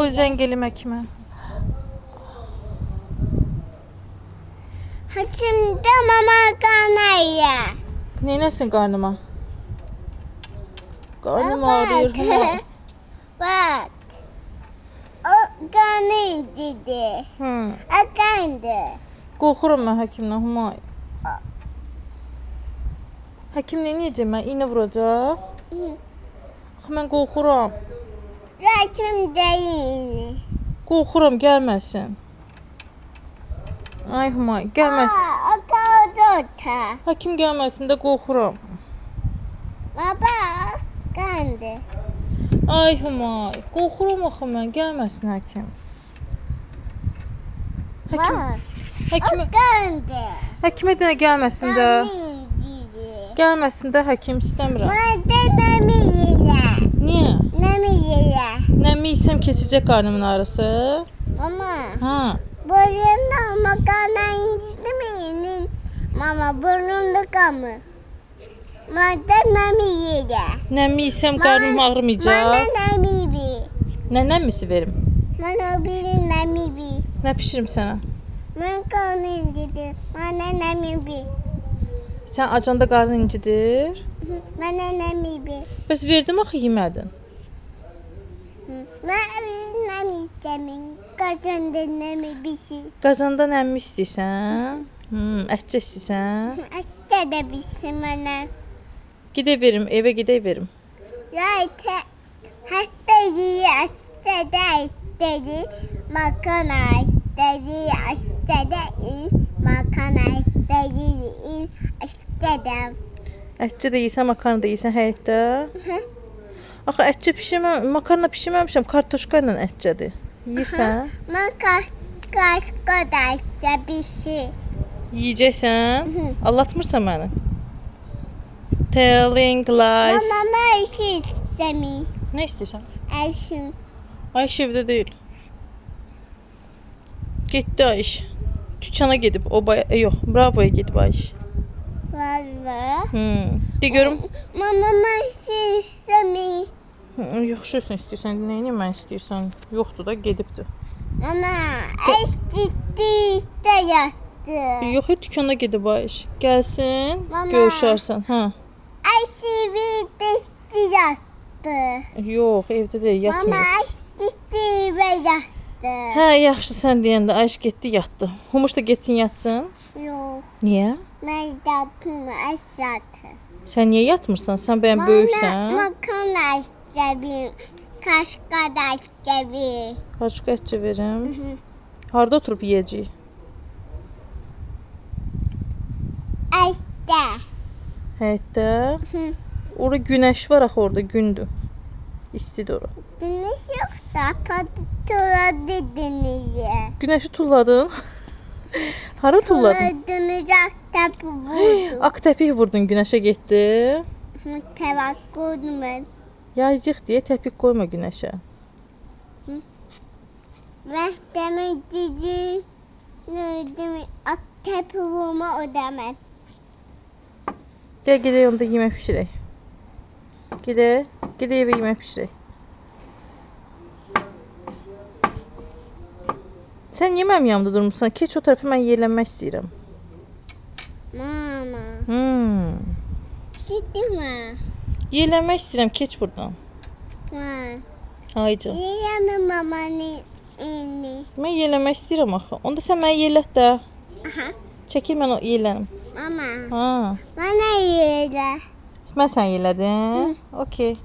Qoy zəng eləyim həkimə. Həkimdə mama qanaya. Neynəsin qarnıma? Qarnım ağrıyır. Hə. Bak. O qanı incidir. Aqandı. Qorxuram mən həkimdən, Humay. Həkim nə edəcək mən? İynə vuracaq. Axı mən qorxuram. Həkim deyil. Qorxuram, gəlməsin. Ay Humay, gəlməsin. O qavdota. Həkim gəlməsin də qorxuram. Baba qandı. Ay Humay, qorxuram axı mən, gəlməsin həkim. Həkim, O həkimə, qandı. həkimə də gəlməsin də. Gəlməsin də həkim istəmirəm. Məndə nəmiyə. Niyə? Nəmiyə. Nəmi isəm keçəcək qarnımın ağrısı. Mama. Ha. Burnunda ama qana incidi mi? Mama burnunda qamı. Məndə nəmiyə. Nəmi isəm qarnım ağrımayacaq. Mənə nəmiyə. Nə nəmisi verim? Mənə bir nəmiyə. Nə bişirim sənə? Mən qana incidi. Mənə nəmiyə. Sən acanda qarnın incidir. Mənə nəmiyə. Bəs verdim axı yemədin. Mən nəmiyəcəmin. Qazanda nəmiyəsi. Qazanda nəmi istəyirsən? Ətcə istəyirsən? Əstə də bilsin mənə. Gedək verim, evə gedək verim. Zaten hatta istedi makana istedi makana istedim. Ətcə də yeyirsən, makarna da yeyirsən həyətdə. Axı ətcə bişirməm, makarna bişirməmişəm, kartoşka ilə ətcədir. Yeyirsən? Ben kaşka da işte bir şey. Yeyəcəksən? Allatmırsan məni. Telling lies. Mama işi istemiyor. Nə istəyirsən? Eşim. Ayş evdə deyil. Getdi Ayş. Dükkana gedib. Yox, Bravoya gedib Ayş. Valla. De görüm. Mama işi istemiyor. Yaxşı olsun istəyirsən. Nəyini mən istəyirsən? Yoxdur da gedibdi. Mama işte yattı. Yox, dükkana gedib Ayş. Gəlsin, Mama. görüşərsən. Hə. Eşivi de yattı. Yox, evdə deyil, Mama yatmıyor. eşivi ve yattı. Hə, yaxşı sən deyəndə Ayş getdi, yatdı. Humuş da getsin, yatsın. Yok. Niyə? Ben yattım aşağıda. Sən niyə yatmırsan? Sən bəyəm böyüksən? Makarna istemiyorum. Kaşka da istemiyorum. Qaçqa ətcə verim. Harda oturub yeyəcəyik? İşte. Həyətdə. Orada günəş var axı, orada gündür. İstidir ora. Güneş yok da patladı denize. Günəşi tulladın. Hara tulladın? Dönecek tapu buldum. Ak təpik vurdun, günəşə getdi. Tevakkudum ben. Yazıq deyə təpik qoyma günəşə. Demek cici. Demek at tepuğuma ödemem. Gəl gedək onda yemək bişirək. Gedək evə yemək bişirək. Sən niyə mənim yanımda durmuşsan? Keç o tərəfə, mən yerlənmək istəyirəm. Mama. Gitme. Yerlənmək istəyirəm, keç buradan. Ayca. Yiyemem mamanın elini. Mən yerlənmək istəyirəm axı. Onda sən məni yerlət də. Aha. Çəkil, mən yerlənim. Mama. Ha. Bana yiyele. Mən sən yerlədin? Okey.